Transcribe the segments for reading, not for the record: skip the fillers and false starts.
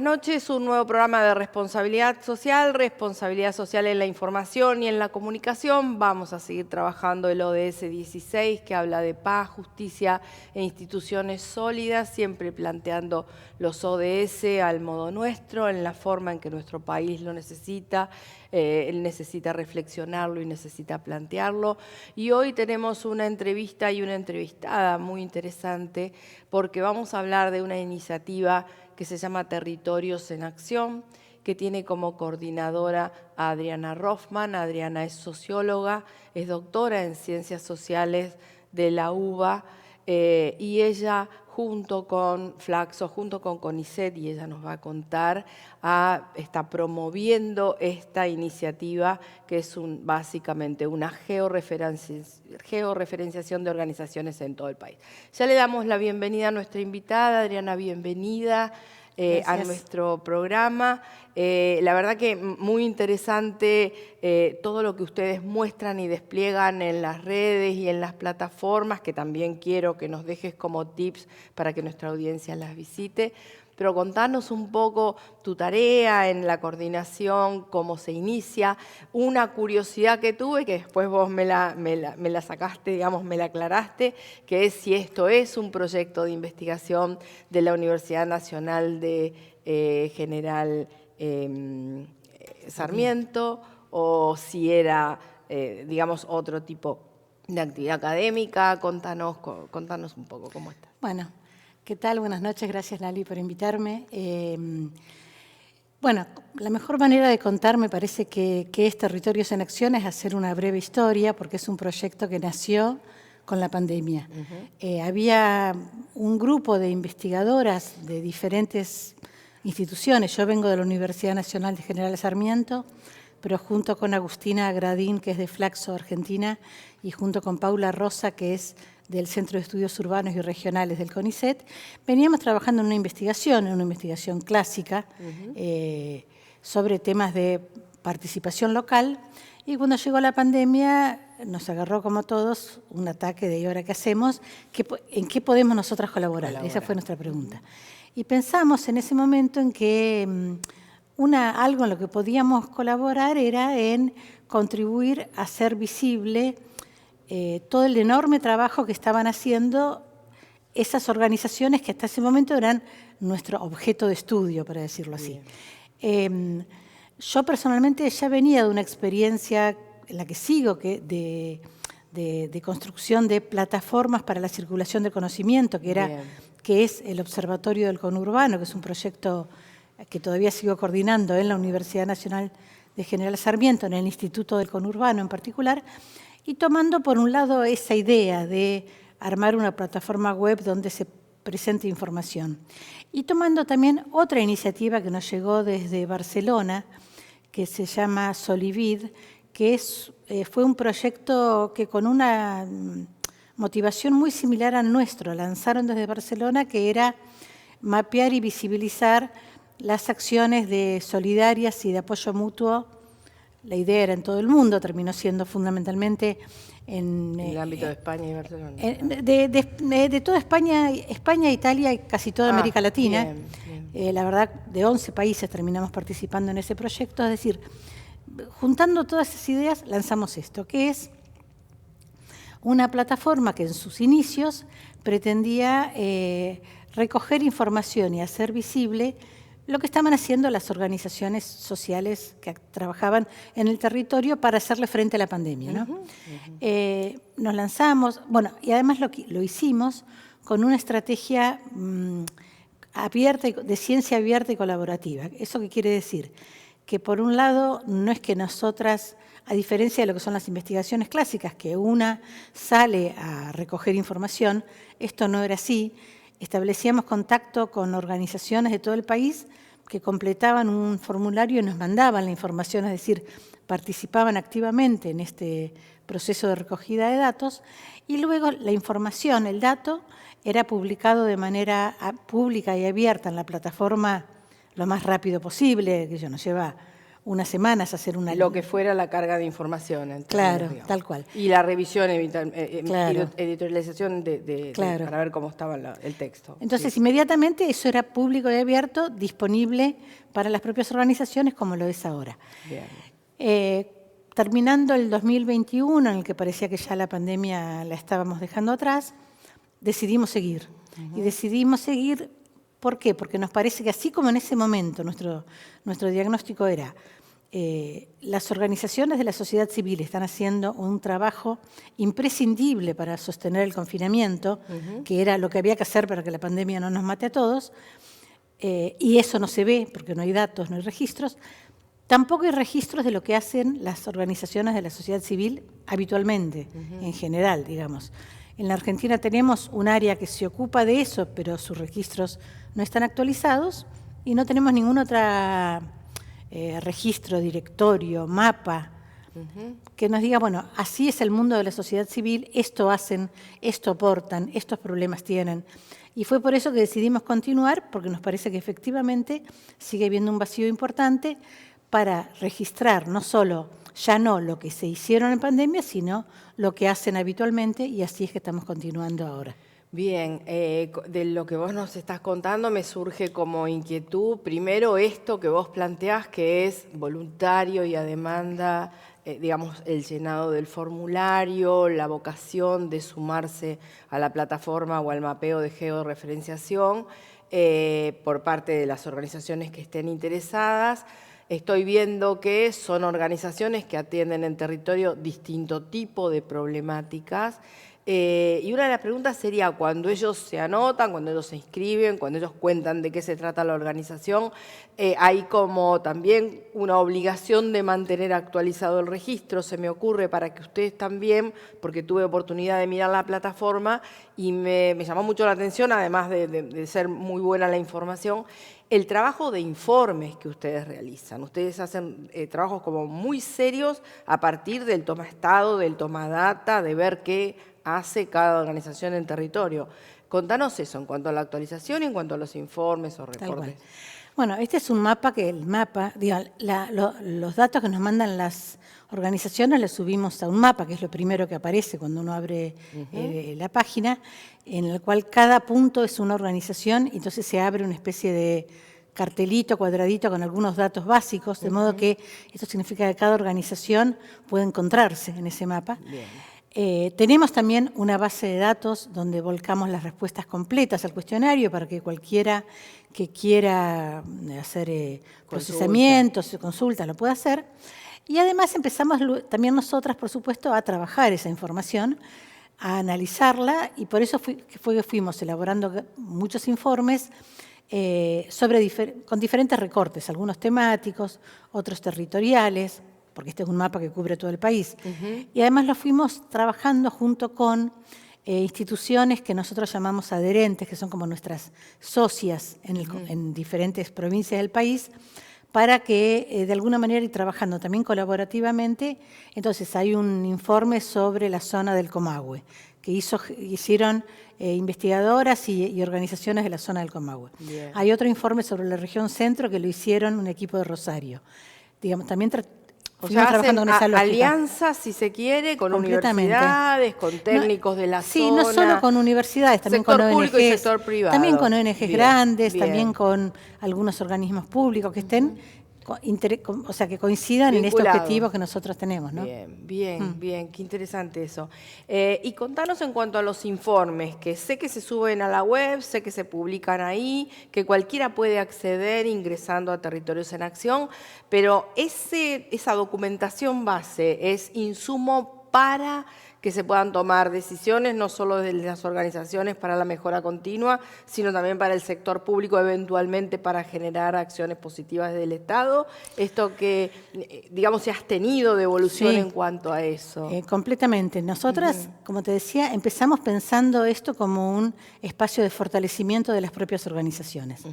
noches, un nuevo programa de responsabilidad social en la información y en la comunicación. Vamos a seguir trabajando el ODS 16, que habla de paz, justicia e instituciones sólidas, siempre planteando los ODS al modo nuestro, en la forma en que nuestro país lo necesita. Él necesita reflexionarlo y necesita plantearlo. Y hoy tenemos una entrevista y una entrevistada muy interesante, porque vamos a hablar de una iniciativa que se llama Territorios en Acción, que tiene como coordinadora a Adriana Roffman. Adriana es socióloga, es doctora en Ciencias Sociales de la UBA, y ella junto con Flaxo, junto con CONICET, y ella nos va a contar, está promoviendo esta iniciativa que es básicamente una georreferenciación de organizaciones en todo el país. Ya le damos la bienvenida a nuestra invitada. Adriana, bienvenida a nuestro programa. La verdad que muy interesante todo lo que ustedes muestran y despliegan en las redes y en las plataformas, que también quiero que nos dejes como tips para que nuestra audiencia las visite. Pero contanos un poco tu tarea en la coordinación, cómo se inicia. Una curiosidad que tuve, que después vos me la sacaste, digamos, me la aclaraste, que es si esto es un proyecto de investigación de la Universidad Nacional de General Sarmiento, o si era, digamos, otro tipo de actividad académica. Contanos un poco cómo está. Bueno, ¿qué tal? Buenas noches, gracias Lali por invitarme. Bueno, la mejor manera de contar me parece que es Territorios en Acción es hacer una breve historia, porque es un proyecto que nació con la pandemia. Había un grupo de investigadoras de diferentes instituciones. Yo vengo de la Universidad Nacional de General Sarmiento, pero junto con Agustina Gradín, que es de Flaxo, Argentina, y junto con Paula Rosa, que es del Centro de Estudios Urbanos y Regionales del CONICET, veníamos trabajando en una investigación clásica sobre temas de participación local, y cuando llegó la pandemia nos agarró como todos un ataque de ¿y ahora qué hacemos? ¿En qué podemos nosotras colaborar? Esa fue nuestra pregunta. Y pensamos en ese momento en que algo en lo que podíamos colaborar era en contribuir a hacer visible todo el enorme trabajo que estaban haciendo esas organizaciones que hasta ese momento eran nuestro objeto de estudio, para decirlo así. Yo personalmente ya venía de una experiencia en la que sigo de construcción de plataformas para la circulación de conocimiento, que es el Observatorio del Conurbano, que es un proyecto que todavía sigo coordinando en la Universidad Nacional de General Sarmiento, en el Instituto del Conurbano en particular, y tomando por un lado esa idea de armar una plataforma web donde se presente información. Y tomando también otra iniciativa que nos llegó desde Barcelona, que se llama Solivid, que fue un proyecto que con una motivación muy similar al nuestro lanzaron desde Barcelona, que era mapear y visibilizar las acciones de solidarias y de apoyo mutuo. La idea era en todo el mundo, terminó siendo fundamentalmente en el ámbito de España y Barcelona. De toda España, Italia y casi toda América Latina. Bien. La verdad, de 11 países terminamos participando en ese proyecto. Es decir, juntando todas esas ideas, lanzamos esto, que es una plataforma que en sus inicios pretendía recoger información y hacer visible lo que estaban haciendo las organizaciones sociales que trabajaban en el territorio para hacerle frente a la pandemia, ¿no? Nos lanzamos, bueno, y además lo hicimos con una estrategia abierta, de ciencia abierta y colaborativa. ¿Eso qué quiere decir? Que por un lado no es que nosotras, a diferencia de lo que son las investigaciones clásicas, que una sale a recoger información, esto no era así. Establecíamos contacto con organizaciones de todo el país que completaban un formulario y nos mandaban la información, es decir, participaban activamente en este proceso de recogida de datos, y luego la información, el dato, era publicado de manera pública y abierta en la plataforma lo más rápido posible, que nos lleva unas semanas hacer una... Lo que fuera la carga de información. Claro, tal cual. Y la revisión, Claro. editorialización Claro. para ver cómo estaba el texto. Entonces, Sí. inmediatamente eso era público y abierto, disponible para las propias organizaciones como lo es ahora. Bien. Terminando el 2021, en el que parecía que ya la pandemia la estábamos dejando atrás, decidimos seguir. Y decidimos seguir, ¿por qué? Porque nos parece que así como en ese momento nuestro diagnóstico era las organizaciones de la sociedad civil están haciendo un trabajo imprescindible para sostener el confinamiento, que era lo que había que hacer para que la pandemia no nos mate a todos, y eso no se ve porque no hay datos, no hay registros. Tampoco hay registros de lo que hacen las organizaciones de la sociedad civil habitualmente, en general, digamos. En la Argentina tenemos un área que se ocupa de eso, pero sus registros no están actualizados y no tenemos ningún otro registro, directorio, mapa, que nos diga, bueno, así es el mundo de la sociedad civil, esto hacen, esto aportan, estos problemas tienen. Y fue por eso que decidimos continuar, porque nos parece que efectivamente sigue habiendo un vacío importante para registrar no solo, ya no lo que se hicieron en pandemia, sino lo que hacen habitualmente, y así es que estamos continuando ahora. Bien, de lo que vos nos estás contando me surge como inquietud, primero esto que vos planteás, que es voluntario y a demanda, digamos, el llenado del formulario, la vocación de sumarse a la plataforma o al mapeo de georreferenciación por parte de las organizaciones que estén interesadas. Estoy viendo que son organizaciones que atienden en territorio distinto tipo de problemáticas. Y una de las preguntas sería, cuando ellos se anotan, cuando ellos se inscriben, cuando ellos cuentan de qué se trata la organización, hay como también una obligación de mantener actualizado el registro, se me ocurre, para que ustedes también, porque tuve oportunidad de mirar la plataforma y me llamó mucho la atención, además de ser muy buena la información, el trabajo de informes que ustedes realizan. Ustedes hacen trabajos como muy serios a partir del toma estado, del toma data, de ver qué hace cada organización en territorio. Contanos eso en cuanto a la actualización y en cuanto a los informes o reportes. Bueno, este es un mapa que los datos que nos mandan las organizaciones los subimos a un mapa, que es lo primero que aparece cuando uno abre la página, en el cual cada punto es una organización, y entonces se abre una especie de cartelito, cuadradito con algunos datos básicos, de modo que esto significa que cada organización puede encontrarse en ese mapa. Tenemos también una base de datos donde volcamos las respuestas completas al cuestionario para que cualquiera que quiera hacer procesamientos, consultas, lo pueda hacer. Y además empezamos también nosotras, por supuesto, a trabajar esa información, a analizarla, y por eso fue que fuimos elaborando muchos informes con diferentes recortes, algunos temáticos, otros territoriales, porque este es un mapa que cubre todo el país. Y además lo fuimos trabajando junto con instituciones que nosotros llamamos adherentes, que son como nuestras socias en diferentes provincias del país, para que de alguna manera ir trabajando también colaborativamente. Entonces hay un informe sobre la zona del Comahue, que hicieron investigadoras y organizaciones de la zona del Comahue. Bien. Hay otro informe sobre la región centro que lo hicieron un equipo de Rosario. Digamos, también trabajando con esa lógica. Alianzas, si se quiere, con universidades, con técnicos de la zona. Sí, no solo con universidades, también con ONGs. Público y sector privado. También con ONGs grandes, también con algunos organismos públicos que estén, o sea, que coincidan en este objetivo que nosotros tenemos, ¿no? Bien, qué interesante eso. Y contanos en cuanto a los informes, que sé que se suben a la web, sé que se publican ahí, que cualquiera puede acceder ingresando a Territorios en Acción, pero esa documentación base es insumo para que se puedan tomar decisiones, no solo de las organizaciones para la mejora continua, sino también para el sector público, eventualmente para generar acciones positivas del Estado. Esto que, digamos, si has tenido de evolución en cuanto a eso. Completamente. Nosotras, como te decía, empezamos pensando esto como un espacio de fortalecimiento de las propias organizaciones.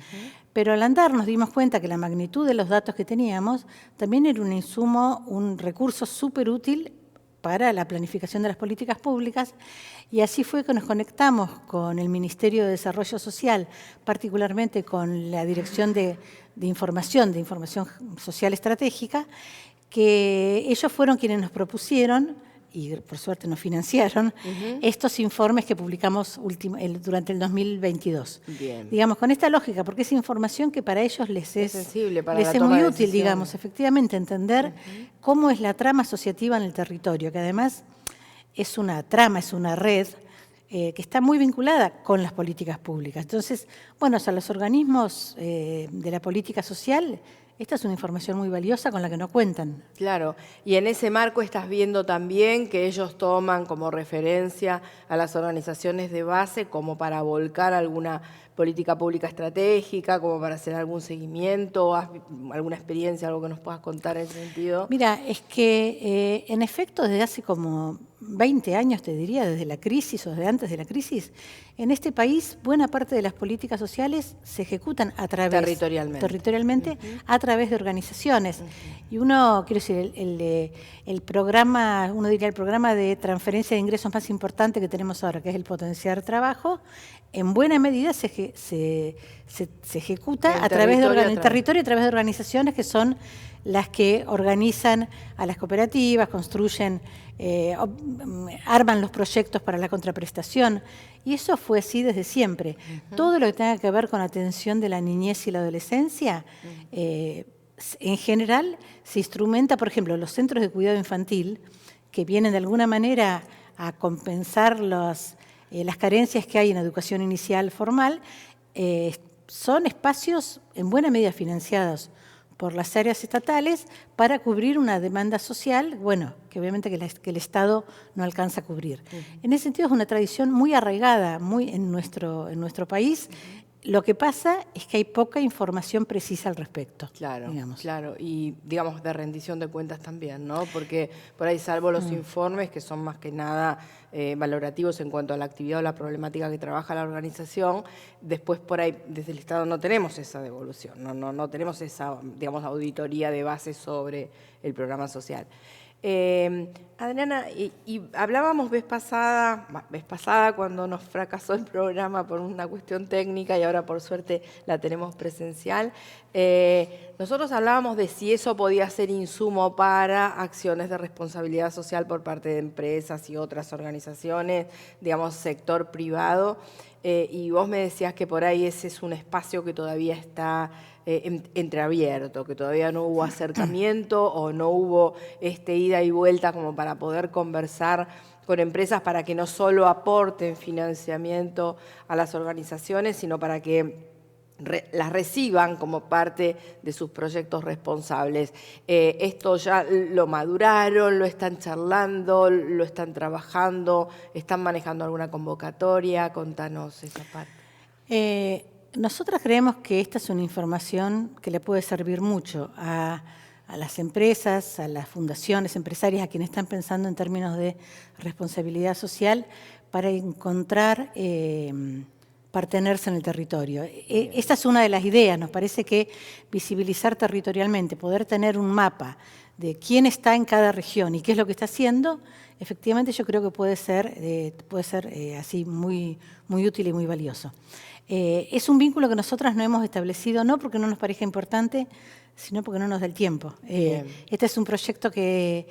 Pero al andar nos dimos cuenta que la magnitud de los datos que teníamos también era un insumo, un recurso súper útil para la planificación de las políticas públicas, y así fue que nos conectamos con el Ministerio de Desarrollo Social, particularmente con la Dirección de Información Social Estratégica, que ellos fueron quienes nos propusieron, y por suerte nos financiaron, estos informes que publicamos durante el 2022. Bien. Digamos, con esta lógica, porque es información que para ellos les es sensible para les la es toma muy de útil, decisiones. digamos, efectivamente, entender cómo es la trama asociativa en el territorio, que además es una trama, es una red que está muy vinculada con las políticas públicas. Entonces, bueno, a los organismos de la política social, esta es una información muy valiosa con la que no cuentan. Claro, y en ese marco estás viendo también que ellos toman como referencia a las organizaciones de base como para volcar alguna política pública estratégica, como para hacer algún seguimiento, alguna experiencia, algo que nos puedas contar en ese sentido. Mira, es que en efecto desde hace como 20 años, te diría, desde la crisis o desde antes de la crisis, en este país buena parte de las políticas sociales se ejecutan a través territorialmente a través de organizaciones. Y uno, quiero decir, el programa, uno diría el programa de transferencia de ingresos más importante que tenemos ahora, que es el Potenciar Trabajo, en buena medida se ejecuta a través del territorio, a través de organizaciones que son las que organizan a las cooperativas, construyen, arman los proyectos para la contraprestación. Y eso fue así desde siempre. Todo lo que tenga que ver con atención de la niñez y la adolescencia, en general se instrumenta, por ejemplo, los centros de cuidado infantil, que vienen de alguna manera a compensar las carencias que hay en educación inicial formal, son espacios en buena medida financiados por las áreas estatales para cubrir una demanda social, bueno, que obviamente que el Estado no alcanza a cubrir. En ese sentido es una tradición muy arraigada en nuestro país. Lo que pasa es que hay poca información precisa al respecto. Claro, digamos. claro. Y, digamos, de rendición de cuentas también, ¿no? Porque por ahí, salvo los informes, que son más que nada valorativos en cuanto a la actividad o la problemática que trabaja la organización, después por ahí, desde el Estado no tenemos esa devolución, no tenemos esa, digamos, auditoría de base sobre el programa social. Adriana, y hablábamos vez pasada cuando nos fracasó el programa por una cuestión técnica y ahora por suerte la tenemos presencial. Nosotros hablábamos de si eso podía ser insumo para acciones de responsabilidad social por parte de empresas y otras organizaciones, digamos, sector privado. Y vos me decías que por ahí ese es un espacio que todavía está entreabierto, que todavía no hubo acercamiento o no hubo ida y vuelta como para poder conversar con empresas para que no solo aporten financiamiento a las organizaciones, sino para que las reciban como parte de sus proyectos responsables. ¿Esto ya lo maduraron, lo están charlando, lo están trabajando, están manejando alguna convocatoria? Contanos esa parte. Nosotras creemos que esta es una información que le puede servir mucho a las empresas, a las fundaciones empresarias, a quienes están pensando en términos de responsabilidad social, para encontrar partenerse en el territorio. Esta es una de las ideas. Nos parece que visibilizar territorialmente, poder tener un mapa de quién está en cada región y qué es lo que está haciendo, efectivamente yo creo que puede ser así muy, muy útil y muy valioso. Es un vínculo que nosotras no hemos establecido, no porque no nos parezca importante, sino porque no nos da el tiempo. Este es un proyecto que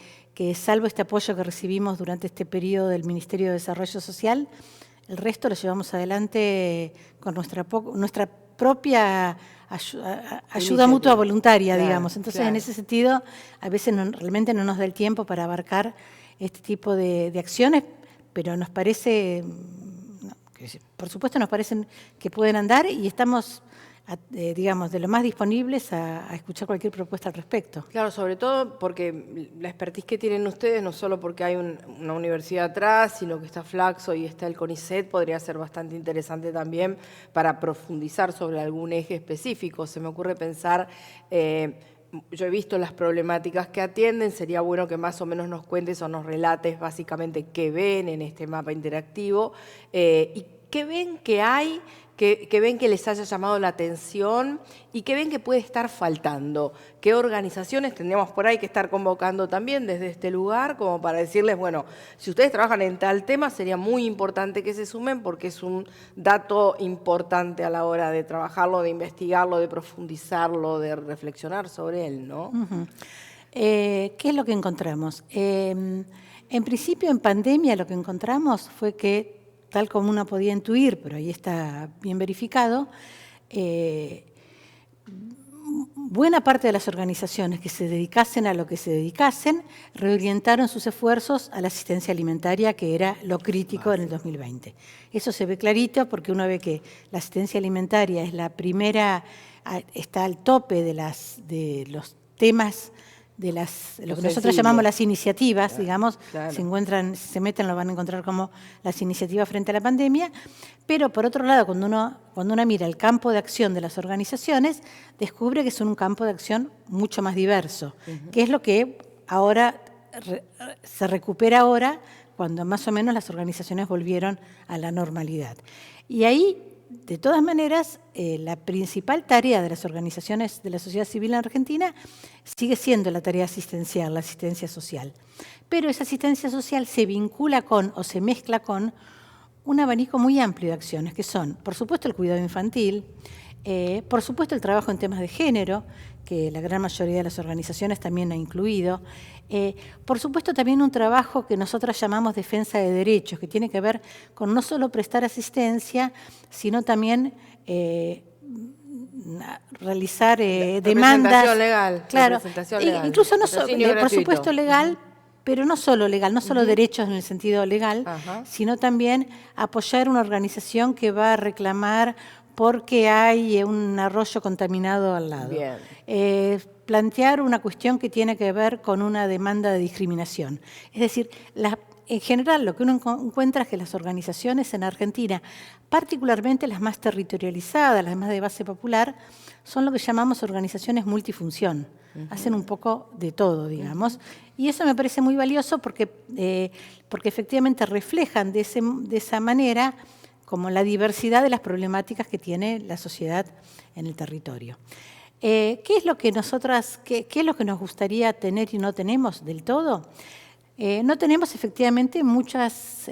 salvo este apoyo que recibimos durante este periodo del Ministerio de Desarrollo Social, el resto lo llevamos adelante con nuestra propia ayuda mutua voluntaria, digamos. Entonces, en ese sentido, a veces realmente no nos da el tiempo para abarcar este tipo de acciones, pero nos parece, por supuesto, nos parecen que pueden andar y estamos, digamos, de lo más disponibles a escuchar cualquier propuesta al respecto. Claro, sobre todo porque la expertise que tienen ustedes, no solo porque hay una universidad atrás, sino que está Flaxo y está el CONICET, podría ser bastante interesante también para profundizar sobre algún eje específico. Se me ocurre pensar, yo he visto las problemáticas que atienden, sería bueno que más o menos nos cuentes o nos relates básicamente qué ven en este mapa interactivo y ¿qué ven que hay, que ven que les haya llamado la atención y que ven que puede estar faltando? ¿Qué organizaciones tendríamos por ahí que estar convocando también desde este lugar como para decirles, bueno, si ustedes trabajan en tal tema sería muy importante que se sumen porque es un dato importante a la hora de trabajarlo, de investigarlo, de profundizarlo, de reflexionar sobre él, ¿no? ¿Qué es lo que encontramos? En principio, en pandemia, lo que encontramos fue que, tal como uno podía intuir, pero ahí está bien verificado, buena parte de las organizaciones que se dedicasen a lo que se dedicasen reorientaron sus esfuerzos a la asistencia alimentaria, que era lo crítico en el 2020. Eso se ve clarito porque uno ve que la asistencia alimentaria es la primera, está al tope de los temas de lo que nosotros llamamos las iniciativas, claro, digamos, claro. Se meten, lo van a encontrar como las iniciativas frente a la pandemia, pero por otro lado, cuando uno mira el campo de acción de las organizaciones, descubre que es un campo de acción mucho más diverso, que es lo que ahora se recupera ahora, cuando más o menos las organizaciones volvieron a la normalidad. Y ahí, de todas maneras, la principal tarea de las organizaciones de la sociedad civil en Argentina sigue siendo la tarea asistencial, la asistencia social. Pero esa asistencia social se vincula con o se mezcla con un abanico muy amplio de acciones, que son, por supuesto, el cuidado infantil, por supuesto, el trabajo en temas de género, que la gran mayoría de las organizaciones también ha incluido. Por supuesto, también un trabajo que nosotros llamamos defensa de derechos, que tiene que ver con no solo prestar asistencia, sino también realizar demandas. Legal, claro, legal. Incluso no por supuesto legal, pero no solo legal, no solo derechos en el sentido legal, sino también apoyar una organización que va a reclamar porque hay un arroyo contaminado al lado. Plantear una cuestión que tiene que ver con una demanda de discriminación. Es decir, en general lo que uno encuentra es que las organizaciones en Argentina, particularmente las más territorializadas, las más de base popular, son lo que llamamos organizaciones multifunción. Hacen un poco de todo, digamos. Y eso me parece muy valioso porque efectivamente reflejan de esa manera como la diversidad de las problemáticas que tiene la sociedad en el territorio. ¿Qué es lo que qué es lo que nos gustaría tener y no tenemos del todo? No tenemos efectivamente muchas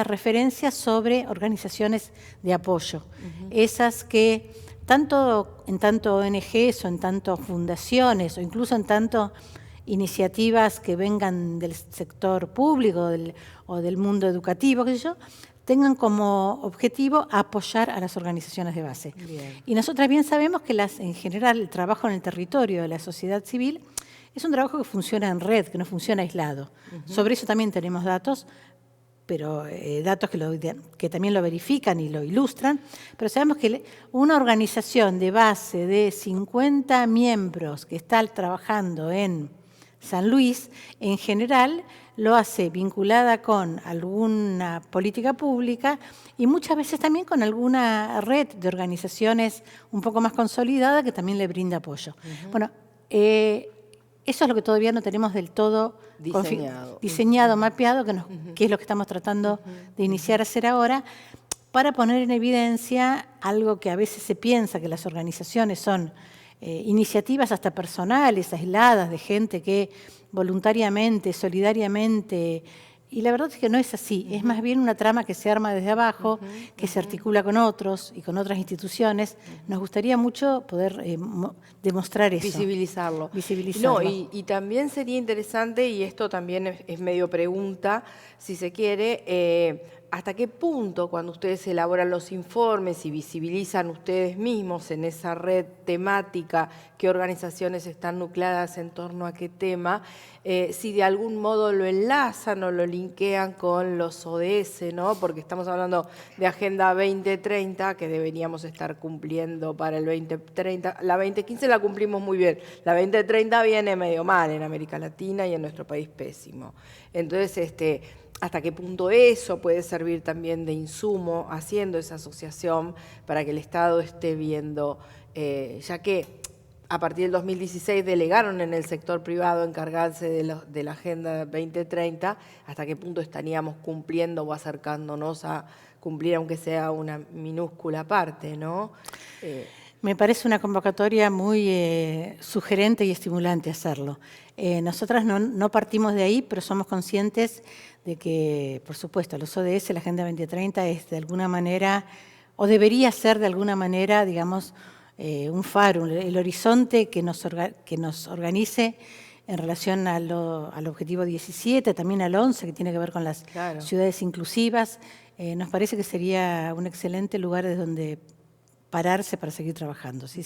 referencias sobre organizaciones de apoyo. Esas que en tanto ONGs o en tanto fundaciones o incluso en tanto iniciativas que vengan del sector público o del mundo educativo, qué sé yo, tengan como objetivo apoyar a las organizaciones de base. Bien. Y nosotras bien sabemos que en general el trabajo en el territorio de la sociedad civil es un trabajo que funciona en red, que no funciona aislado. Sobre eso también tenemos datos, pero datos que también lo verifican y lo ilustran, pero sabemos que una organización de base de 50 miembros que está trabajando en San Luis, en general, lo hace vinculada con alguna política pública y muchas veces también con alguna red de organizaciones un poco más consolidada que también le brinda apoyo. Bueno, eso es lo que todavía no tenemos del todo diseñado, mapeado, que es lo que estamos tratando de iniciar a hacer ahora, para poner en evidencia algo que a veces se piensa que las organizaciones son iniciativas hasta personales, aisladas, de gente que voluntariamente, solidariamente, y la verdad es que no es así, es más bien una trama que se arma desde abajo, que se articula con otros y con otras instituciones. Nos gustaría mucho poder demostrar eso. Visibilizarlo. No, y también sería interesante, y esto también es medio pregunta, si se quiere, ¿hasta qué punto cuando ustedes elaboran los informes y visibilizan ustedes mismos en esa red temática qué organizaciones están nucleadas en torno a qué tema, si de algún modo lo enlazan o lo linkean con los ODS, ¿no? Porque estamos hablando de Agenda 2030 que deberíamos estar cumpliendo para el 2030. La 2015 la cumplimos muy bien, la 2030 viene medio mal en América Latina y en nuestro país pésimo. Entonces, hasta qué punto eso puede servir también de insumo, haciendo esa asociación para que el Estado esté viendo, ya que a partir del 2016 delegaron en el sector privado encargarse de la Agenda 2030, hasta qué punto estaríamos cumpliendo o acercándonos a cumplir aunque sea una minúscula parte, ¿no? Me parece una convocatoria muy sugerente y estimulante hacerlo. Nosotras no partimos de ahí, pero somos conscientes de que, por supuesto, los ODS, la Agenda 2030, es de alguna manera, o debería ser de alguna manera, digamos, un faro, el horizonte que nos organice en relación al objetivo 17, también al 11, que tiene que ver con las ciudades inclusivas. Nos parece que sería un excelente lugar desde donde pararse para seguir trabajando. Sí,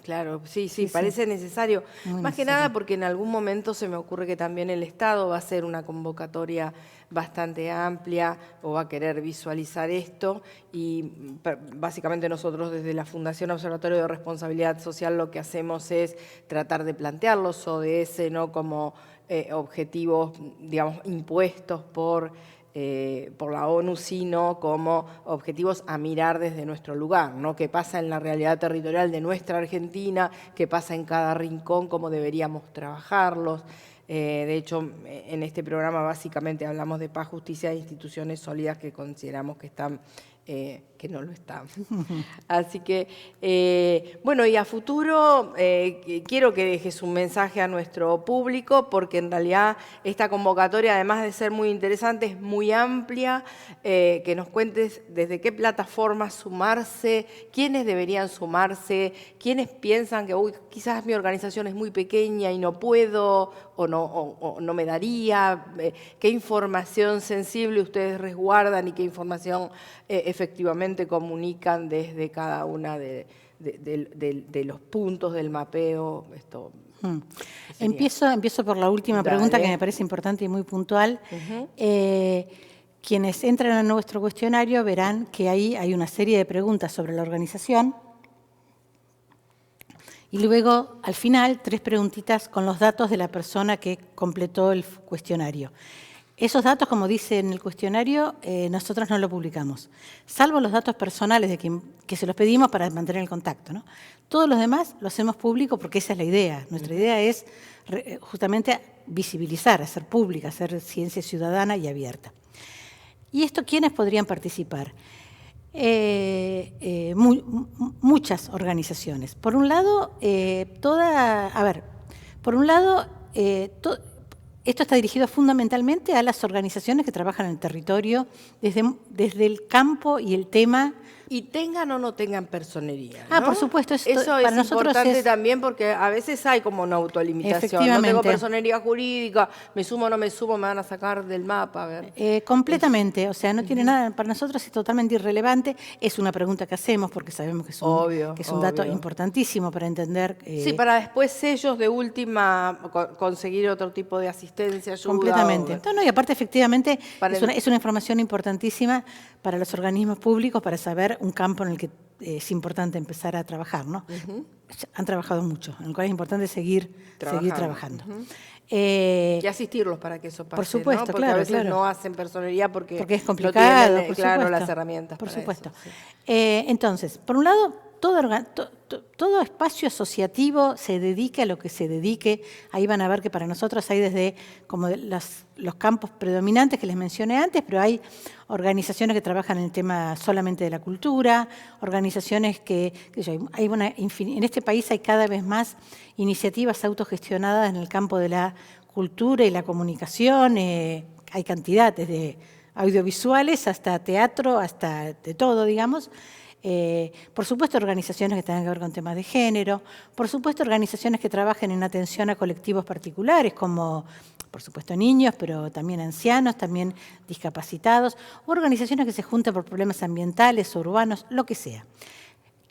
claro, sí, parece necesario. Más que nada porque en algún momento se me ocurre que también el Estado va a hacer una convocatoria bastante amplia o va a querer visualizar esto y básicamente nosotros desde la Fundación Observatorio de Responsabilidad Social lo que hacemos es tratar de plantear los ODS no como objetivos, digamos, impuestos por la ONU, sino como objetivos a mirar desde nuestro lugar, ¿no? Qué pasa en la realidad territorial de nuestra Argentina, qué pasa en cada rincón, cómo deberíamos trabajarlos. De hecho, en este programa básicamente hablamos de paz, justicia e instituciones sólidas que consideramos que están que no lo están. Así que, bueno, y a futuro quiero que dejes un mensaje a nuestro público, porque en realidad esta convocatoria, además de ser muy interesante, es muy amplia, que nos cuentes desde qué plataformas sumarse, quiénes deberían sumarse, quiénes piensan que quizás mi organización es muy pequeña y no puedo, o no me daría, qué información sensible ustedes resguardan y qué información efectivamente comunican desde cada una de los puntos del mapeo. Empiezo por la última pregunta, que me parece importante y muy puntual. Quienes entran a nuestro cuestionario verán que ahí hay una serie de preguntas sobre la organización y luego, al final, 3 preguntitas con los datos de la persona que completó el cuestionario. Esos datos, como dice en el cuestionario, nosotros no lo publicamos, salvo los datos personales de que se los pedimos para mantener el contacto, ¿no? Todos los demás lo hacemos público porque esa es la idea. Nuestra idea es justamente visibilizar, hacer pública, hacer ciencia ciudadana y abierta. ¿Y esto quiénes podrían participar? Muchas organizaciones. Por un lado, esto está dirigido fundamentalmente a las organizaciones que trabajan en el territorio, desde el campo y el tema. Y tengan o no tengan personería, ¿no? Por supuesto. Eso para es importante también porque a veces hay como una autolimitación. No tengo personería jurídica, me sumo o no me sumo, me van a sacar del mapa. A ver. Completamente, o sea, no tiene nada, para nosotros es totalmente irrelevante. Es una pregunta que hacemos porque sabemos que es un dato importantísimo para entender. Sí, para después ellos de última conseguir otro tipo de asistencia, ayuda. Completamente. Y aparte, efectivamente, es una información importantísima para los organismos públicos para saber un campo en el que es importante empezar a trabajar, ¿no? Han trabajado mucho, en el cual es importante seguir trabajando. Y asistirlos para que eso pase, por supuesto, ¿no? Porque a veces no hacen personería porque es complicado, no tienen, las herramientas por supuesto. Eso, sí. Entonces, por un lado, todo espacio asociativo se dedique a lo que se dedique. Ahí van a ver que para nosotros hay desde como los campos predominantes que les mencioné antes, pero hay organizaciones que trabajan en el tema solamente de la cultura, organizaciones en este país hay cada vez más iniciativas autogestionadas en el campo de la cultura y la comunicación. Hay cantidad, desde audiovisuales hasta teatro, hasta de todo, digamos. Por supuesto, organizaciones que tengan que ver con temas de género, por supuesto, organizaciones que trabajen en atención a colectivos particulares, como, por supuesto, niños, pero también ancianos, también discapacitados, o organizaciones que se junten por problemas ambientales, urbanos, lo que sea.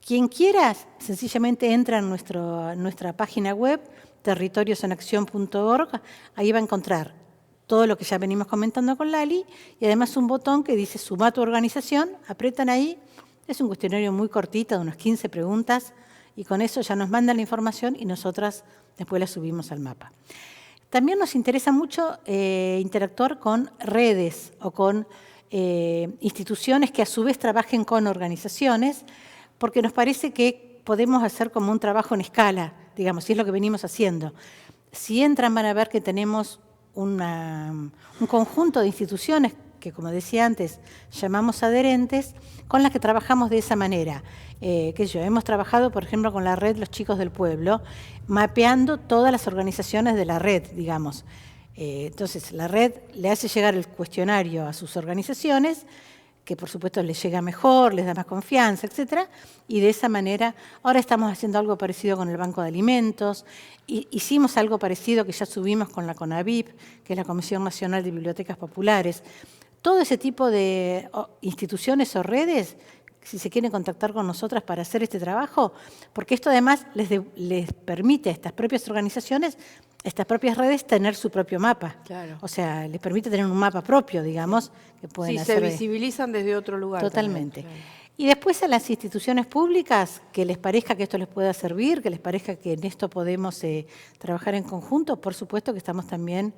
Quien quiera, sencillamente entra en nuestra página web, territoriosenaccion.org, ahí va a encontrar todo lo que ya venimos comentando con Lali, y además un botón que dice suma a tu organización, apretan ahí. Es un cuestionario muy cortito, de unas 15 preguntas, y con eso ya nos mandan la información y nosotras después la subimos al mapa. También nos interesa mucho interactuar con redes o con instituciones que a su vez trabajen con organizaciones, porque nos parece que podemos hacer como un trabajo en escala, digamos, y es lo que venimos haciendo. Si entran van a ver que tenemos un conjunto de instituciones que como decía antes, llamamos adherentes, con las que trabajamos de esa manera. Hemos trabajado, por ejemplo, con la red Los Chicos del Pueblo, mapeando todas las organizaciones de la red, digamos. Entonces, la red le hace llegar el cuestionario a sus organizaciones, que por supuesto les llega mejor, les da más confianza, etcétera, y de esa manera, ahora estamos haciendo algo parecido con el Banco de Alimentos, hicimos algo parecido que ya subimos con la CONABIP, que es la Comisión Nacional de Bibliotecas Populares. Todo ese tipo de instituciones o redes, si se quieren contactar con nosotras para hacer este trabajo, porque esto además les permite a estas propias organizaciones, estas propias redes, tener su propio mapa. Claro. O sea, les permite tener un mapa propio, digamos, que pueden hacer. Se visibilizan desde otro lugar. Totalmente. También, claro. Y después a las instituciones públicas, que les parezca que esto les pueda servir, que les parezca que en esto podemos trabajar en conjunto, por supuesto que estamos también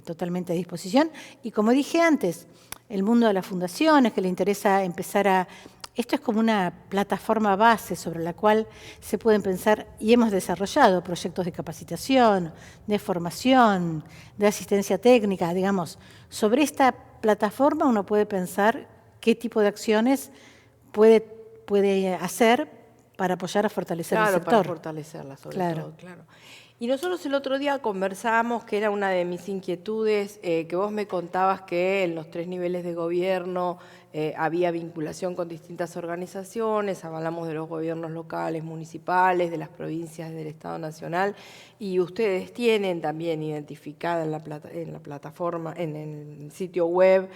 totalmente a disposición. Y como dije antes, el mundo de las fundaciones, que le interesa empezar a... Esto es como una plataforma base sobre la cual se pueden pensar, y hemos desarrollado proyectos de capacitación, de formación, de asistencia técnica, digamos. Sobre esta plataforma uno puede pensar qué tipo de acciones puede hacer para apoyar a fortalecer el sector. Para fortalecerla, sobre todo, claro. Y nosotros el otro día conversábamos, que era una de mis inquietudes, que vos me contabas que en los 3 niveles de gobierno había vinculación con distintas organizaciones, hablamos de los gobiernos locales, municipales, de las provincias del Estado Nacional, y ustedes tienen también identificada en la plataforma, en el sitio web,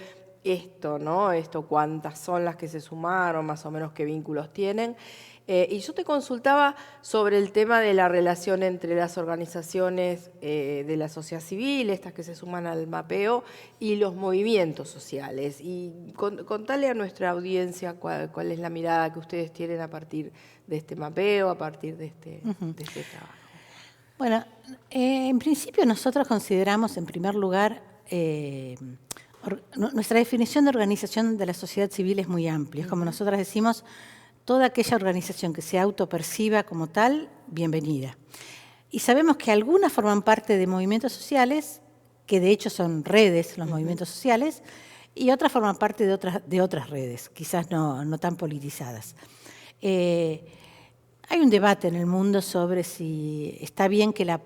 esto, ¿no? Cuántas son las que se sumaron, más o menos qué vínculos tienen. Y yo te consultaba sobre el tema de la relación entre las organizaciones de la sociedad civil, estas que se suman al mapeo, y los movimientos sociales. Y contale a nuestra audiencia cuál es la mirada que ustedes tienen a partir de este mapeo, a partir de este trabajo. Bueno, en principio nosotros consideramos, en primer lugar, nuestra definición de organización de la sociedad civil es muy amplia. Es como nosotras decimos, toda aquella organización que se autoperciba como tal, bienvenida. Y sabemos que algunas forman parte de movimientos sociales, que de hecho son redes, los movimientos sociales, y otras forman parte de otras redes, quizás no tan politizadas. Hay un debate en el mundo sobre si está bien que la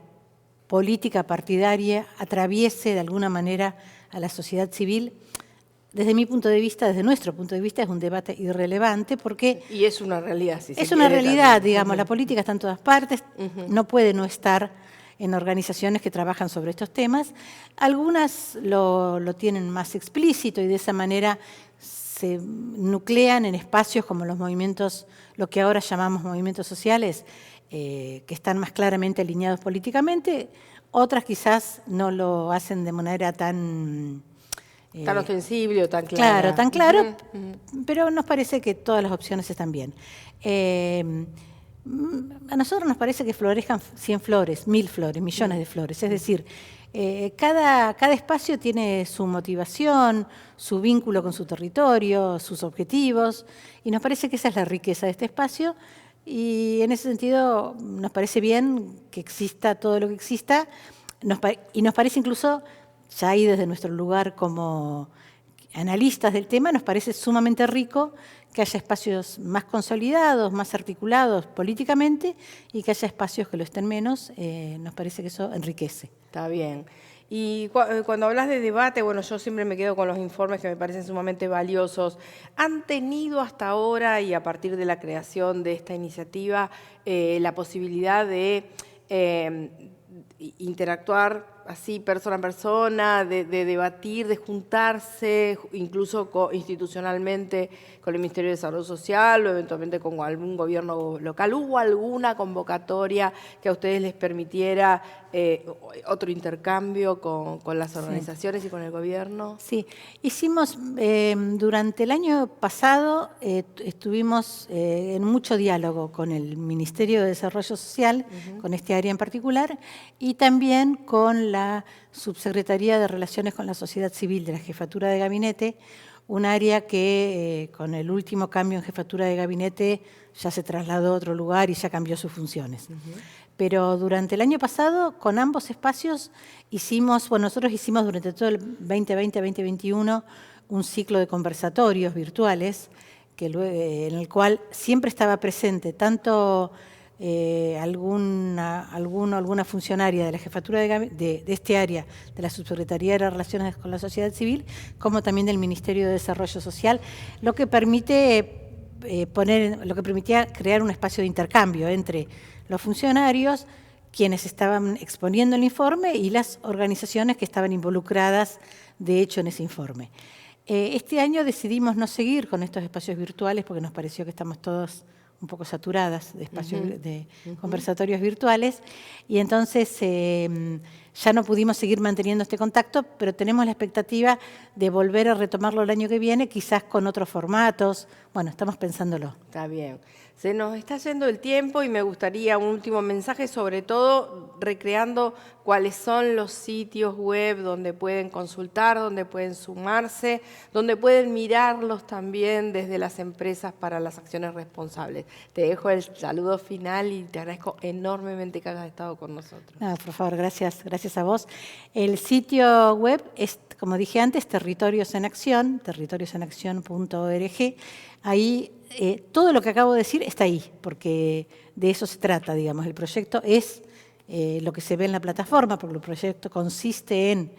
política partidaria atraviese de alguna manera a la sociedad civil. Desde mi punto de vista, desde nuestro punto de vista, es un debate irrelevante porque... Y es una realidad, sí. Es una realidad, digamos, la política está en todas partes, no puede no estar en organizaciones que trabajan sobre estos temas. Algunas lo tienen más explícito y de esa manera se nuclean en espacios como los movimientos, lo que ahora llamamos movimientos sociales, que están más claramente alineados políticamente. Otras quizás no lo hacen de manera tan ostensible o tan clara. Claro, tan claro, pero nos parece que todas las opciones están bien. A nosotros nos parece que florezcan 100 flores, 1000 flores, millones de flores. Es decir, cada espacio tiene su motivación, su vínculo con su territorio, sus objetivos, y nos parece que esa es la riqueza de este espacio. Y en ese sentido nos parece bien que exista todo lo que exista, y nos parece incluso, ya ahí desde nuestro lugar como analistas del tema, nos parece sumamente rico que haya espacios más consolidados, más articulados políticamente, y que haya espacios que lo estén menos. Nos parece que eso enriquece. Está bien. Y cuando hablas de debate, bueno, yo siempre me quedo con los informes que me parecen sumamente valiosos. ¿Han tenido hasta ahora, y a partir de la creación de esta iniciativa, la posibilidad de interactuar así persona a persona, de debatir, de juntarse, incluso institucionalmente con el Ministerio de Desarrollo Social o eventualmente con algún gobierno local? ¿Hubo alguna convocatoria que a ustedes les permitiera otro intercambio con las organizaciones y con el gobierno? Sí, hicimos, durante el año pasado estuvimos en mucho diálogo con el Ministerio de Desarrollo Social, con este área en particular, y también con la Subsecretaría de Relaciones con la Sociedad Civil de la Jefatura de Gabinete, un área que con el último cambio en jefatura de gabinete ya se trasladó a otro lugar y ya cambió sus funciones. Pero durante el año pasado, con ambos espacios, nosotros hicimos durante todo el 2020-2021 un ciclo de conversatorios virtuales en el cual siempre estaba presente tanto alguna funcionaria de la jefatura de este área, de la Subsecretaría de las Relaciones con la Sociedad Civil, como también del Ministerio de Desarrollo Social, lo que permitía crear un espacio de intercambio entre los funcionarios, quienes estaban exponiendo el informe, y las organizaciones que estaban involucradas, de hecho, en ese informe. Este año decidimos no seguir con estos espacios virtuales porque nos pareció que estamos todos un poco saturadas de espacios de conversatorios virtuales, y entonces ya no pudimos seguir manteniendo este contacto, pero tenemos la expectativa de volver a retomarlo el año que viene, quizás con otros formatos. Bueno, estamos pensándolo. Está bien. Se nos está yendo el tiempo y me gustaría un último mensaje, sobre todo recreando cuáles son los sitios web donde pueden consultar, donde pueden sumarse, donde pueden mirarlos también desde las empresas para las acciones responsables. Te dejo el saludo final y te agradezco enormemente que hayas estado con nosotros. No, por favor, gracias a vos. El sitio web es, como dije antes, Territorios en Acción, territoriosenaccion.org. Ahí todo lo que acabo de decir está ahí, porque de eso se trata, digamos. El proyecto es lo que se ve en la plataforma, porque el proyecto consiste en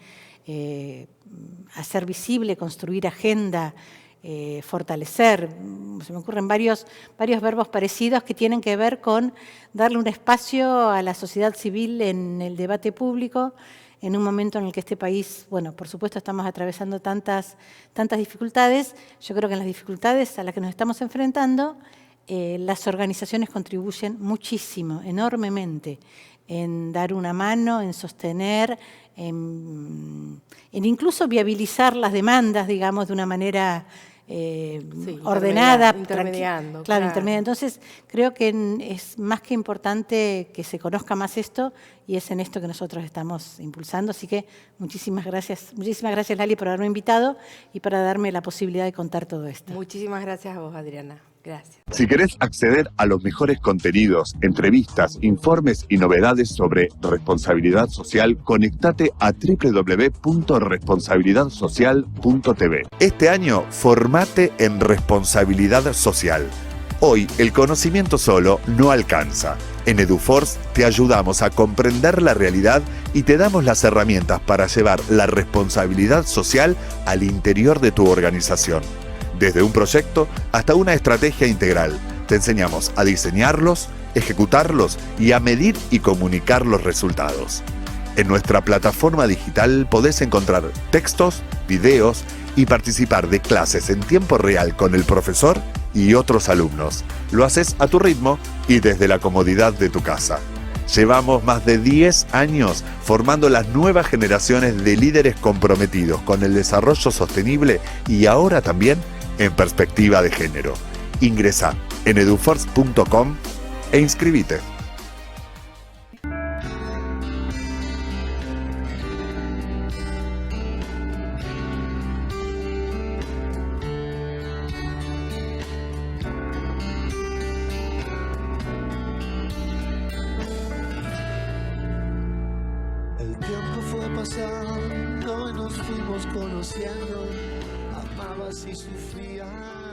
hacer visible, construir agenda, fortalecer. Se me ocurren varios verbos parecidos que tienen que ver con darle un espacio a la sociedad civil en el debate público, en un momento en el que este país, bueno, por supuesto estamos atravesando tantas dificultades. Yo creo que en las dificultades a las que nos estamos enfrentando, las organizaciones contribuyen muchísimo, enormemente, en dar una mano, en sostener, en incluso viabilizar las demandas, digamos, de una manera ordenada, intermediando. Claro, intermediando. Entonces, creo que es más que importante que se conozca más esto, y es en esto que nosotros estamos impulsando. Así que muchísimas gracias, Lali, por haberme invitado y para darme la posibilidad de contar todo esto. Muchísimas gracias a vos, Adriana. Gracias. Si querés acceder a los mejores contenidos, entrevistas, informes y novedades sobre responsabilidad social, conectate a www.responsabilidadsocial.tv. Este año, formate en responsabilidad social. Hoy, el conocimiento solo no alcanza. En EduForce te ayudamos a comprender la realidad y te damos las herramientas para llevar la responsabilidad social al interior de tu organización. Desde un proyecto hasta una estrategia integral, te enseñamos a diseñarlos, ejecutarlos y a medir y comunicar los resultados. En nuestra plataforma digital podés encontrar textos, videos y participar de clases en tiempo real con el profesor y otros alumnos. Lo haces a tu ritmo y desde la comodidad de tu casa. Llevamos más de 10 años formando las nuevas generaciones de líderes comprometidos con el desarrollo sostenible y ahora también en perspectiva de género. Ingresá en eduforce.com e inscribite. El tiempo fue pasando y nos fuimos conociendo. Amabas y sufrías.